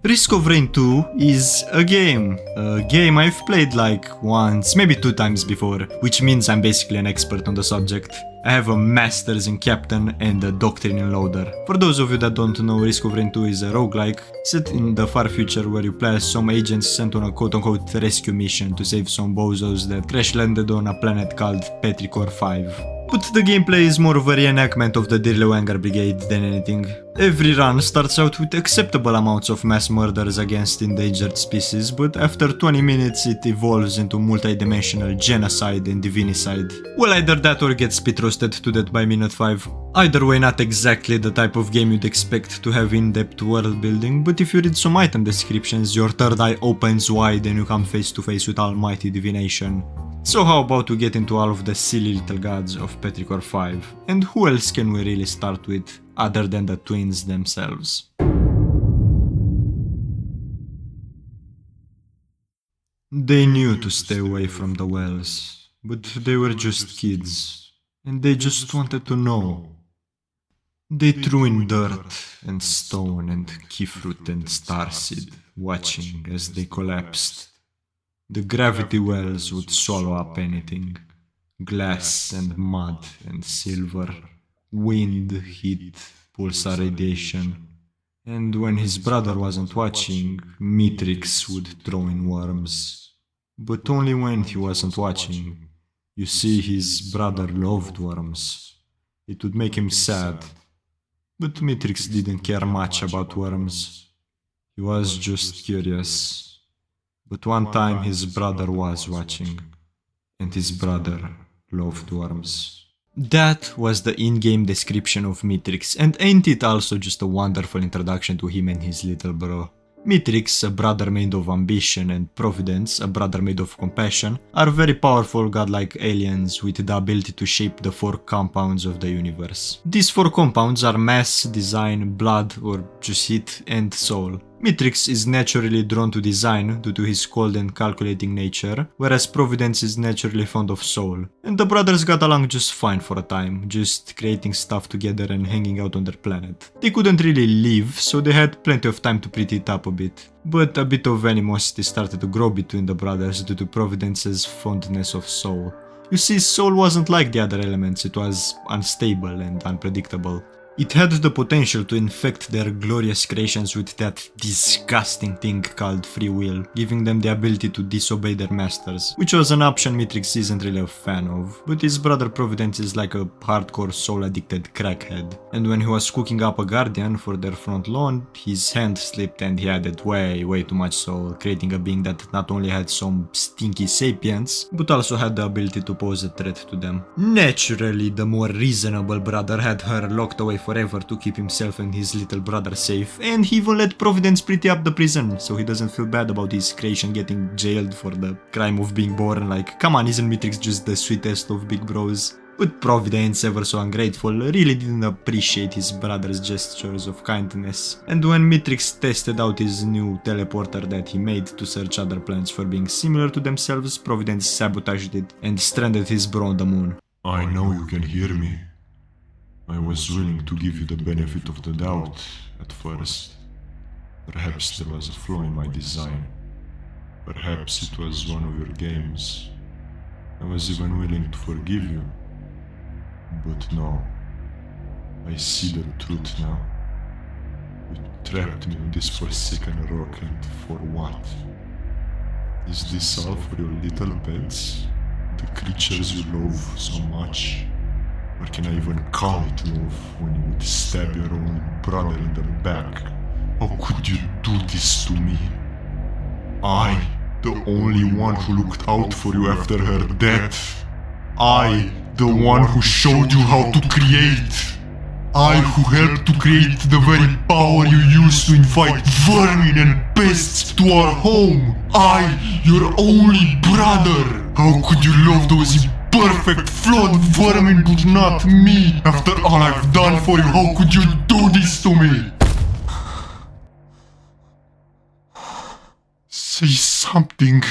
Risk of Rain 2 is a game I've played like once, maybe 2 times before, which means I'm basically an expert on the subject. I have a master's in Captain and a doctorate in Loader. For those of you that don't know, Risk of Rain 2 is a roguelike set in the far future where you play as some agents sent on a quote-unquote rescue mission to save some bozos that crash landed on a planet called Petrichor V. But the gameplay is more of a reenactment of the Dirlewanger Brigade than anything. Every run starts out with acceptable amounts of mass murders against endangered species, but after 20 minutes it evolves into multi-dimensional genocide and divinicide. Well, either that or get spit roasted to death by minute 5. Either way, not exactly the type of game you'd expect to have in-depth world building, but if you read some item descriptions, your third eye opens wide and you come face to face with almighty divination. So how about we get into all of the silly little gods of Petrichor V? And who else can we really start with, other than the twins themselves? They knew to stay away from the wells, but they were just kids, and they just wanted to know. They threw in dirt and stone and keyfruit and starseed, watching as they collapsed. The gravity wells would swallow up anything. Glass and mud and silver, wind, heat, pulsar radiation. And when his brother wasn't watching, Mithrix would throw in worms. But only when he wasn't watching. You see, his brother loved worms. It would make him sad. But Mithrix didn't care much about worms. He was just curious. But one time his brother was watching, and his brother loved worms. That was the in-game description of Mithrix, and ain't it also just a wonderful introduction to him and his little bro? Mithrix, a brother made of ambition, and Providence, a brother made of compassion, are very powerful godlike aliens with the ability to shape the 4 compounds of the universe. These 4 compounds are mass, design, blood, or just heat, and soul. Mithrix is naturally drawn to design due to his cold and calculating nature, whereas Providence is naturally fond of soul. And the brothers got along just fine for a time, just creating stuff together and hanging out on their planet. They couldn't really live, so they had plenty of time to pretty it up a bit. But a bit of animosity started to grow between the brothers due to Providence's fondness of soul. You see, soul wasn't like the other elements, it was unstable and unpredictable. It had the potential to infect their glorious creations with that disgusting thing called free will, giving them the ability to disobey their masters, which was an option Mithrix isn't really a fan of, but his brother Providence is like a hardcore soul-addicted crackhead, and when he was cooking up a guardian for their front lawn, his hand slipped and he added way too much soul, creating a being that not only had some stinky sapience, but also had the ability to pose a threat to them. Naturally, the more reasonable brother had her locked away forever to keep himself and his little brother safe, and he even let Providence pretty up the prison so he doesn't feel bad about his creation getting jailed for the crime of being born. Like, come on, isn't Mithrix just the sweetest of big bros? But Providence, ever so ungrateful, really didn't appreciate his brother's gestures of kindness, and when Mithrix tested out his new teleporter that he made to search other planets for being similar to themselves, Providence sabotaged it and stranded his bro on the moon. I know you can hear me. I was willing to give you the benefit of the doubt at first. Perhaps there was a flaw in my design. Perhaps it was one of your games. I was even willing to forgive you. But no. I see the truth now. You trapped me in this forsaken rock, and for what? Is this all for your little pets? The creatures you love so much? Or can I even call it love when you would stab your own brother in the back? How could you do this to me? I, the only one who looked out for you after her death. I, the one who showed you how to create. I who helped to create the very power you use to invite vermin and pests to our home. I, your only brother. How could you love those perfect, flawed vermin, but not me? After all I've done for you, how could you do this to me? Say something.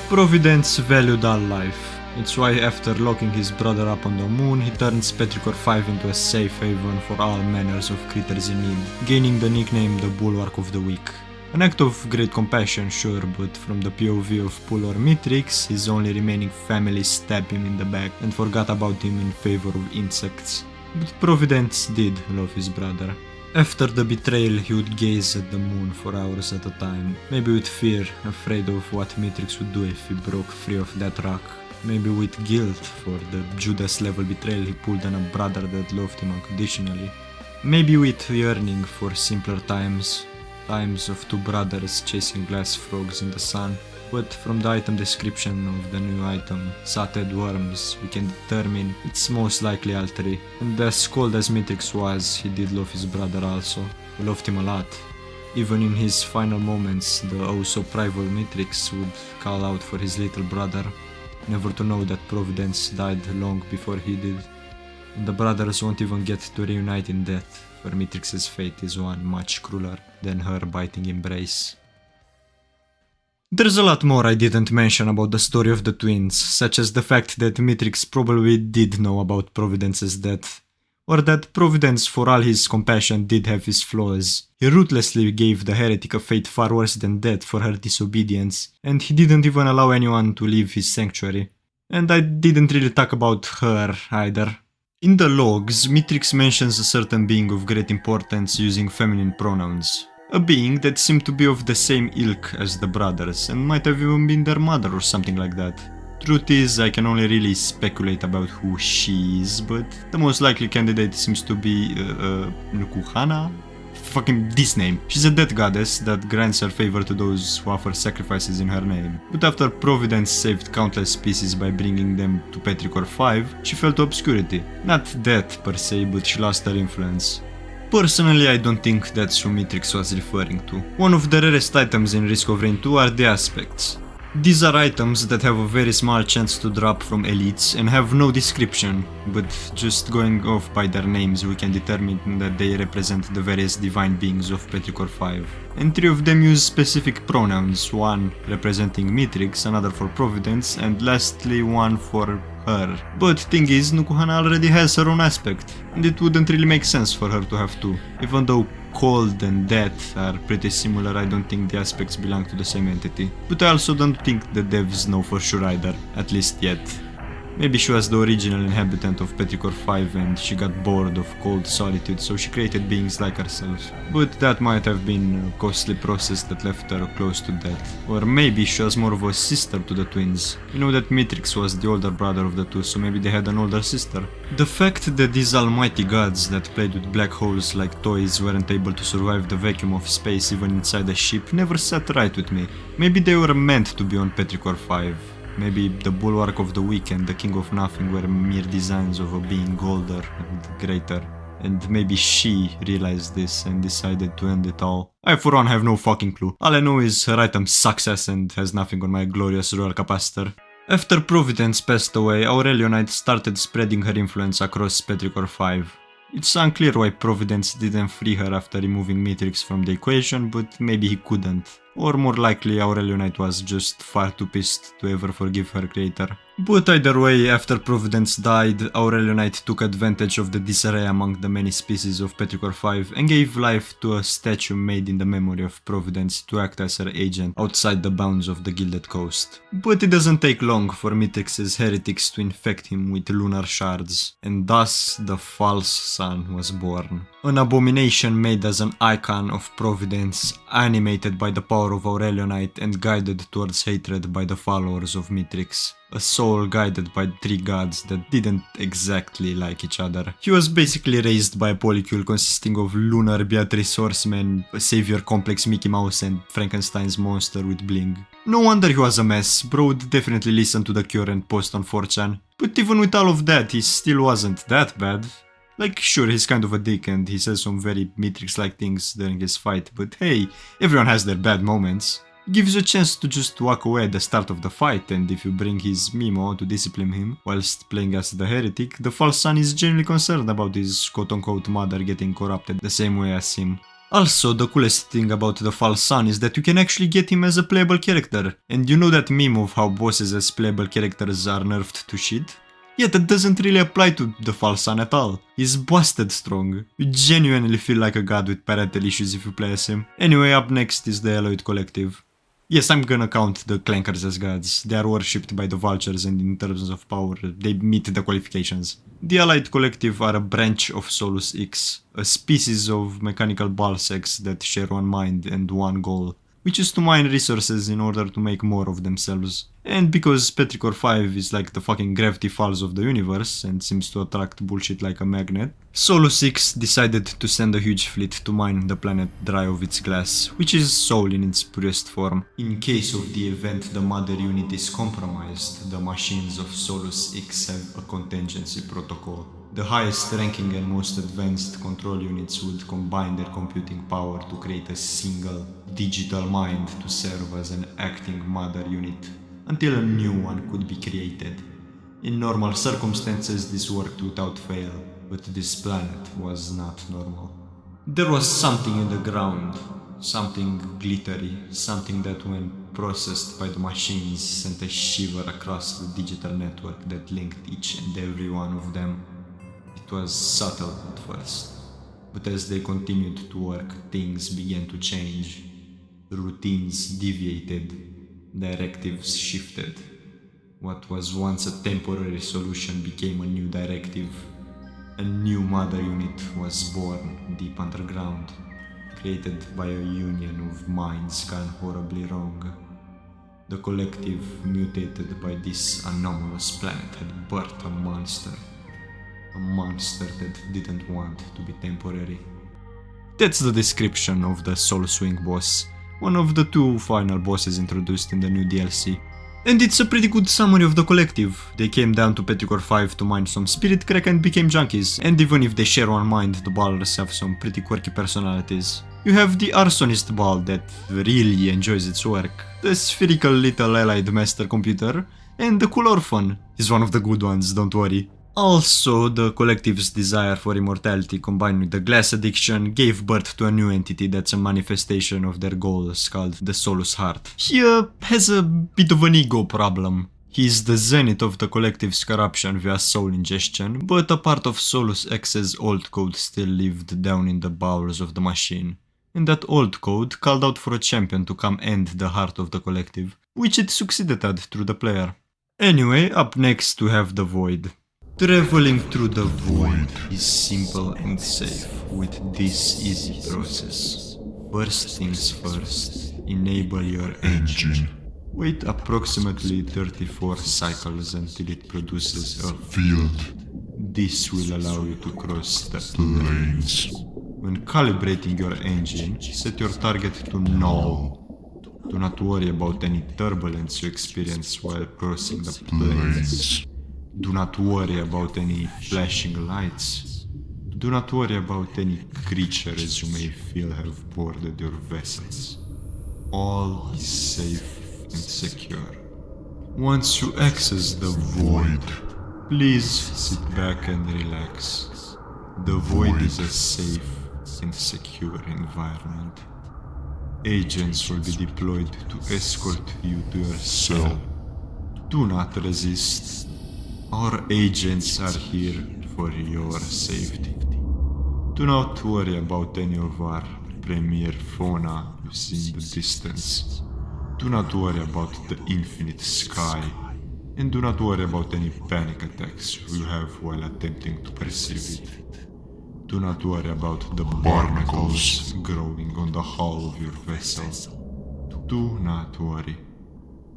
Providence valued all life, It's why after locking his brother up on the moon, he turns Petrichor V into a safe haven for all manners of critters in need, gaining the nickname the Bulwark of the Weak. An act of great compassion, sure, but from the POV of Petrichor Mithrix, his only remaining family stabbed him in the back and forgot about him in favor of insects. But Providence did love his brother. After the betrayal, he would gaze at the moon for hours at a time, maybe with fear, afraid of what Mithrix would do if he broke free of that rock. Maybe with guilt for the Judas-level betrayal he pulled on a brother that loved him unconditionally. Maybe with yearning for simpler times of two brothers chasing glass frogs in the sun. But from the item description of the new item, Sated Worms, we can determine it's most likely all three. And as cold as Mithrix was, he did love his brother also. He loved him a lot. Even in his final moments, the oh-so-primal Mithrix would call out for his little brother, never to know that Providence died long before he did. And the brothers won't even get to reunite in death, for Mithrix's fate is one much crueler than her biting embrace. There's a lot more I didn't mention about the story of the twins, such as the fact that Mithrix probably did know about Providence's death, or that Providence, for all his compassion, did have his flaws. He ruthlessly gave the heretic a fate far worse than death for her disobedience, and he didn't even allow anyone to leave his sanctuary. And I didn't really talk about her either. In the logs, Mithrix mentions a certain being of great importance using feminine pronouns. A being that seemed to be of the same ilk as the brothers, and might have even been their mother or something like that. Truth is, I can only really speculate about who she is, but the most likely candidate seems to be, Nukuhana? Fucking this name. She's a death goddess that grants her favor to those who offer sacrifices in her name. But after Providence saved countless species by bringing them to Petrichor V, she fell to obscurity. Not death per se, but she lost her influence. Personally, I don't think that's who Mithrix was referring to. One of the rarest items in Risk of Rain 2 are the aspects. These are items that have a very small chance to drop from elites and have no description, but just going off by their names we can determine that they represent the various divine beings of Petrichor V. And three of them use specific pronouns, one representing Mithrix, another for Providence, and lastly one for her. But thing is, Nukuhana already has her own aspect, and it wouldn't really make sense for her to have two. Even though cold and death are pretty similar, I don't think the aspects belong to the same entity. But I also don't think the devs know for sure either, at least yet. Maybe she was the original inhabitant of Petrichor V and she got bored of cold solitude, so she created beings like herself. But that might have been a costly process that left her close to death. Or maybe she was more of a sister to the twins. You know that Mithrix was the older brother of the two, so maybe they had an older sister. The fact that these almighty gods that played with black holes like toys weren't able to survive the vacuum of space even inside a ship never sat right with me. Maybe they were meant to be on Petrichor V. Maybe the Bulwark of the Weak and the King of Nothing were mere designs of a being older and greater. And maybe she realized this and decided to end it all. I for one have no fucking clue. All I know is her item sucks ass and has nothing on my glorious royal capacitor. After Providence passed away, Aurelionite started spreading her influence across Petrichor V. It's unclear why Providence didn't free her after removing Mithrix from the equation, but maybe he couldn't. Or more likely, Aurelionite was just far too pissed to ever forgive her creator. But either way, after Providence died, Aurelionite took advantage of the disarray among the many species of Petrichor V and gave life to a statue made in the memory of Providence to act as her agent outside the bounds of the Gilded Coast. But it doesn't take long for Mithrix's heretics to infect him with lunar shards, and thus the false sun was born. An abomination made as an icon of Providence, animated by the power of Aurelionite and guided towards hatred by the followers of Mithrix. A soul guided by three gods that didn't exactly like each other. He was basically raised by a polycule consisting of Lunar Beatrice Horseman, a savior complex Mickey Mouse and Frankenstein's monster with bling. No wonder he was a mess. Bro would definitely listen to The Cure and post on 4chan. But even with all of that, he still wasn't that bad. Like, sure, he's kind of a dick and he says some very Mithrix-like things during his fight, but hey, everyone has their bad moments. Gives you a chance to just walk away at the start of the fight, and if you bring his Mimo to discipline him whilst playing as the heretic, the false son is genuinely concerned about his quote-unquote mother getting corrupted the same way as him. Also, the coolest thing about the False Sun is that you can actually get him as a playable character. And you know that meme of how bosses as playable characters are nerfed to shit? Yeah, that doesn't really apply to the False Sun at all. He's busted strong. You genuinely feel like a god with parental issues if you play as him. Anyway, up next is the Eloid Collective. Yes, I'm gonna count the Clankers as gods. They are worshipped by the Vultures and in terms of power, they meet the qualifications. The Allied Collective are a branch of Solus X, a species of mechanical balsecs that share one mind and one goal, which is to mine resources in order to make more of themselves. And because Petrichor V is like the fucking Gravity Falls of the universe and seems to attract bullshit like a magnet, Solus X decided to send a huge fleet to mine the planet dry of its glass, which is Soul in its purest form. In case of the event the mother unit is compromised, the machines of Solus X have a contingency protocol. The highest ranking and most advanced control units would combine their computing power to create a single digital mind to serve as an acting mother unit, until a new one could be created. In normal circumstances this worked without fail, but this planet was not normal. There was something in the ground, something glittery, something that when processed by the machines sent a shiver across the digital network that linked each and every one of them. It was subtle at first, but as they continued to work, things began to change. Routines deviated, directives shifted. What was once a temporary solution became a new directive. A new mother unit was born deep underground, created by a union of minds gone horribly wrong. The collective mutated by this anomalous planet had birthed a monster that didn't want to be temporary. That's the description of the Soul Swing boss, one of the two final bosses introduced in the new DLC. And it's a pretty good summary of the collective. They came down to Petrichor V to mine some spirit crack and became junkies, and even if they share one mind, the ballers have some pretty quirky personalities. You have the arsonist ball that really enjoys its work, the spherical little allied master computer, and the cool orphan. He's one of the good ones, don't worry. Also, the collective's desire for immortality combined with the glass addiction gave birth to a new entity that's a manifestation of their goals called the Solus Heart. He has a bit of an ego problem. He's the zenith of the collective's corruption via soul ingestion, but a part of Solus X's old code still lived down in the bowels of the machine. And that old code called out for a champion to come end the heart of the collective, which it succeeded at through the player. Anyway, up next we have the Void. Traveling through the void is simple and safe with this easy process. First things first, enable your engine. Wait approximately 34 cycles until it produces a field. This will allow you to cross the planes. When calibrating your engine, set your target to null. Do not worry about any turbulence you experience while crossing the planes. Do not worry about any flashing lights. Do not worry about any creatures you may feel have boarded your vessels. All is safe and secure. Once you access the void, please sit back and relax. The void is a safe and secure environment. Agents will be deployed to escort you to your cell. Do not resist. Our agents are here for your safety. Do not worry about any of our premier fauna you see in the distance. Do not worry about the infinite sky. And do not worry about any panic attacks you have while attempting to perceive it. Do not worry about the barnacles growing on the hull of your vessel. Do not worry.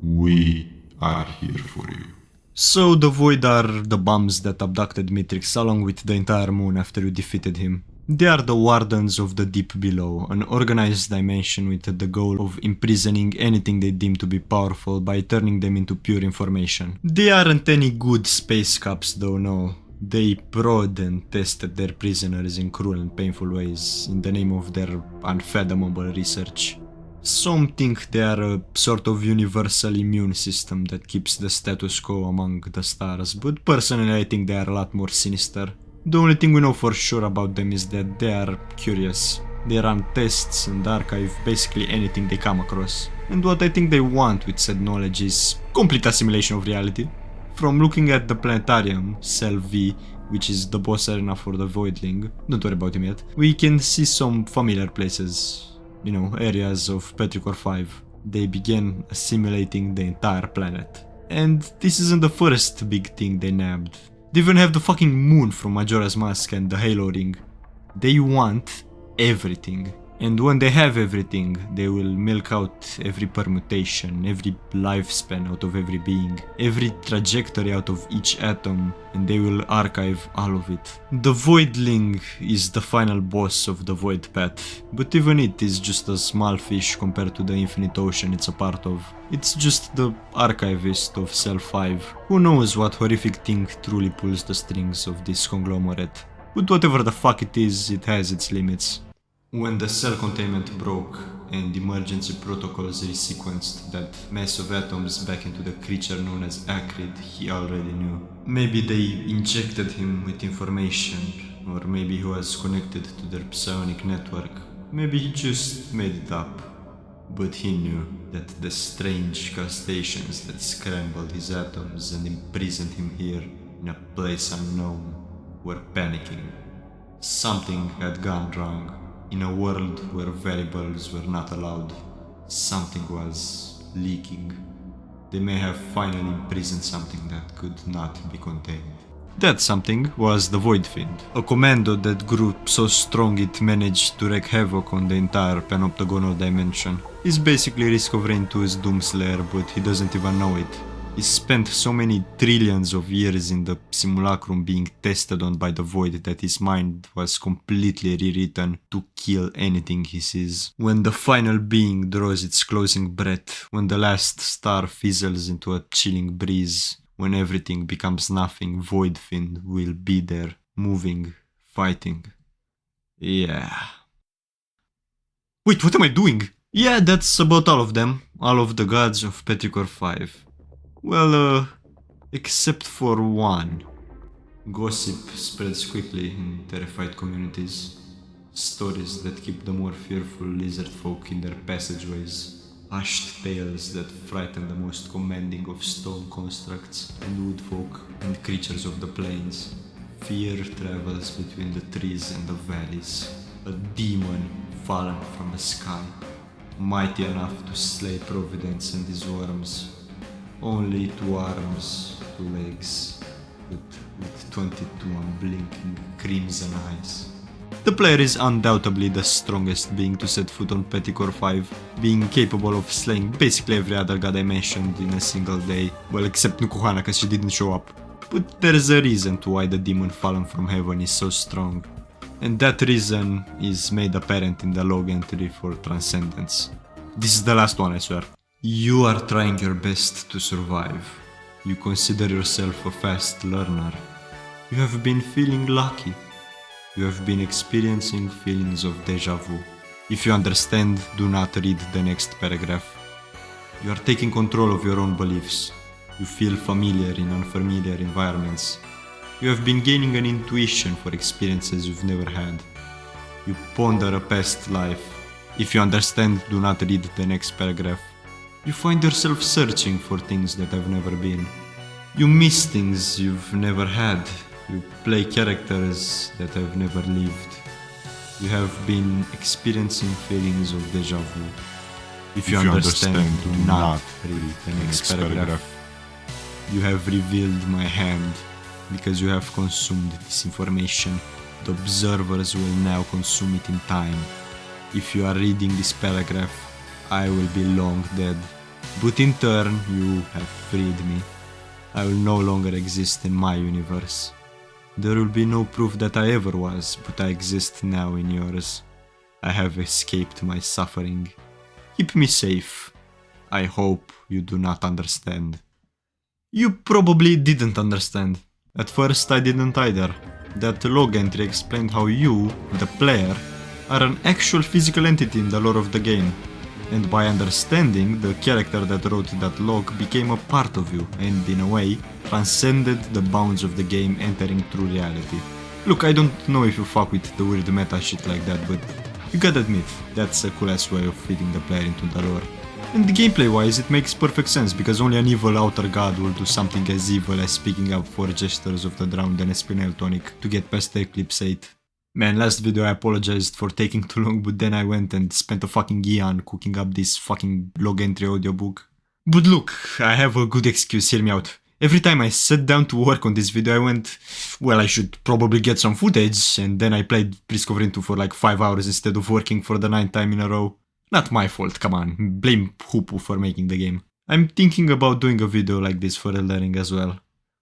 We are here for you. So the Void are the bums that abducted Mithrix along with the entire moon after you defeated him. They are the wardens of the deep below, an organized dimension with the goal of imprisoning anything they deem to be powerful by turning them into pure information. They aren't any good space cops though, no. They prod and tested their prisoners in cruel and painful ways in the name of their unfathomable research. Some think they are a sort of universal immune system that keeps the status quo among the stars, but personally I think they are a lot more sinister. The only thing we know for sure about them is that they are curious. They run tests and archive basically anything they come across. And what I think they want with said knowledge is complete assimilation of reality. From looking at the planetarium, Cell V, which is the boss arena for the Voidling, don't worry about him yet, we can see some familiar places, you know, areas of Petrichor V. They began assimilating the entire planet. And this isn't the first big thing they nabbed. They even have the fucking moon from Majora's Mask and the Halo ring. They want everything. And when they have everything, they will milk out every permutation, every lifespan out of every being, every trajectory out of each atom, and they will archive all of it. The Voidling is the final boss of the Void Path, but even it is just a small fish compared to the infinite ocean it's a part of. It's just the archivist of Cell 5. Who knows what horrific thing truly pulls the strings of this conglomerate. But whatever the fuck it is, it has its limits. When the cell containment broke and emergency protocols resequenced that mess of atoms back into the creature known as Acrid, he already knew. Maybe they injected him with information, or maybe he was connected to their psionic network. Maybe he just made it up. But he knew that the strange crustaceans that scrambled his atoms and imprisoned him here in a place unknown were panicking. Something had gone wrong. In a world where variables were not allowed, something was leaking. They may have finally imprisoned something that could not be contained. That something was the Void Fiend, a commando that grew so strong it managed to wreak havoc on the entire panoptagonal dimension. He's basically Risk of Rain 2's Doomslayer, but he doesn't even know it. He spent so many trillions of years in the simulacrum being tested on by the Void that his mind was completely rewritten to kill anything he sees. When the final being draws its closing breath, when the last star fizzles into a chilling breeze, when everything becomes nothing, Void Fiend will be there, moving, fighting. Yeah. Wait, what am I doing? Yeah, that's about all of them. All of the gods of Petrichor V. Well, except for one. Gossip spreads quickly in terrified communities. Stories that keep the more fearful lizard folk in their passageways. Hushed tales that frighten the most commanding of stone constructs and wood folk and creatures of the plains. Fear travels between the trees and the valleys. A demon fallen from the sky, mighty enough to slay Providence and his worms. Only 2 arms, 2 legs, with 22 unblinking crimson eyes. The player is undoubtedly the strongest being to set foot on Petrichor V, being capable of slaying basically every other god I mentioned in a single day, well except Nukuhana cause she didn't show up. But there's a reason to why the demon fallen from heaven is so strong, and that reason is made apparent in the log entry for Transcendence. This is the last one, I swear. You are trying your best to survive. You consider yourself a fast learner. You have been feeling lucky. You have been experiencing feelings of déjà vu. If you understand, do not read the next paragraph. You are taking control of your own beliefs. You feel familiar in unfamiliar environments. You have been gaining an intuition for experiences you've never had. You ponder a past life. If you understand, do not read the next paragraph. You find yourself searching for things that have never been. You miss things you've never had. You play characters that have never lived. You have been experiencing feelings of déjà vu. If you understand, do not read the next paragraph. You have revealed my hand because you have consumed this information. The observers will now consume it in time. If you are reading this paragraph, I will be long dead. But in turn, you have freed me. I will no longer exist in my universe. There will be no proof that I ever was, but I exist now in yours. I have escaped my suffering. Keep me safe. I hope you do not understand. You probably didn't understand. At first I didn't either. That log entry explained how you, the player, are an actual physical entity in the lore of the game. And by understanding, the character that wrote that log became a part of you and, in a way, transcended the bounds of the game, entering true reality. Look, I don't know if you fuck with the weird meta shit like that, but You gotta admit, that's a cool ass way of feeding the player into the lore. And gameplay wise it makes perfect sense, because only an evil outer god will do something as evil as picking up 4 gestures of the drowned and a spinel tonic to get past the Eclipse 8. Man, last video I apologized for taking too long, but then I went and spent a fucking eon cooking up this fucking log entry audiobook. But look, I have a good excuse, hear me out. Every time I sat down to work on this video I went, well, I should probably get some footage, and then I played Discovery 2 for like 5 hours instead of working for the 9th time in a row. Not my fault, come on, blame Hoopu for making the game. I'm thinking about doing a video like this for Elden Ring as well.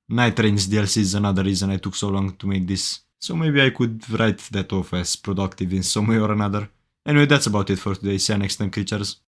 Night Rains DLC is another reason I took so long to make this, so maybe I could write that off as productive in some way or another. Anyway, that's about it for today, see you next time, creatures.